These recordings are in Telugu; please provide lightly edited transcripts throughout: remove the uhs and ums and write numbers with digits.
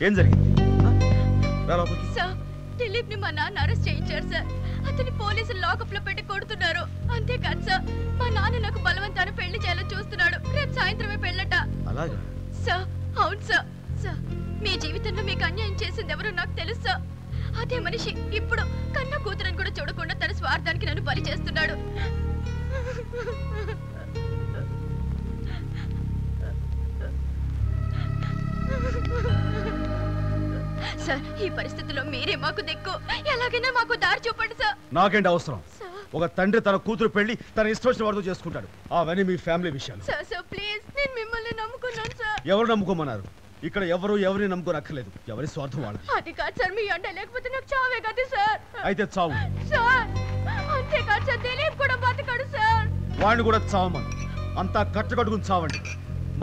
ఏం జరిగింది? సార్, దిలీప్ ని మా నాన్న అరెస్ట్ చేయించారు సార్. అతని పోలీసులు లాకప్ లో పెట్టి కొడుతున్నారు. అంతేకాదు సార్, మా నాన్న నాకు బలవంతాన పెళ్లి చేయాలని చూస్తున్నాడు. రేపు సాయంత్రమే పెళ్ళట. అలాగా సార్? అవును సార్. సార్, మీ జీవితంలో మీకు అన్యాయం చేసింది ఎవరో నాకు తెలుసు సార్. అదే మనిషి ఇప్పుడు కన్న కూతురని కూడా చూడకుండా తన స్వార్థానికి నన్ను బలి చేస్తున్నాడు. సార్, ఈ పరిస్థితిలో మీరే మాకు దిక్కు. ఎలాగైనా మాకు దారి చూపండి సార్. నాకేంటి అవసరం? ఒక తండ్రి తన కూతురు పెళ్లి తన ఇష్టం వచ్చిన వారితో చేసుకుంటాడు. అవన్నీ మీ ఫ్యామిలీ విషయాలు. సార్ సార్ ప్లీజ్, నేను మిమ్మల్ని నమ్ముకున్నాను సార్. ఎవరు నమ్ముకోమన్నారు? ఇక్కడ ఎవరిని నమ్ముకోనక్కర్లేదు. ఎవరి స్వార్థం వాళ్ళది. అది కాదు సార్, మీ అండ లేకపోతే నాకు చావే కదా సార్. అయితే చావు సార్. అంతేకాదు సార్, దిలీప్ కూడా బతకడు సార్. వాడిని కూడా చావమని. అంతా కట్టుకట్టుకుని చావండి.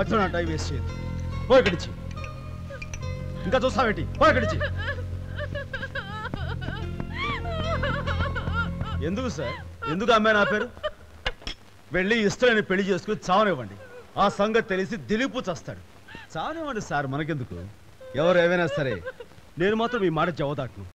మధ్యలో నా టైం వేస్ట్ చేయదు. పోయి ఇక్కడిచ్చి. ఇంకా చూస్తావేంటి? పోయి ఇక్కడిచ్చి. ఎందుకు సార్? ఎందుకు అమ్మాయి నా పేరు? వెళ్ళి ఇష్టమైన పెళ్లి చేసుకుని చావనివ్వండి. ఆ సంగతి తెలిసి దిలీపు చస్తాడు. చావనివ్వండి సార్, మనకెందుకు? ఎవరు ఏమైనా సరే నేను మాత్రం ఈ మాట జవదాటను.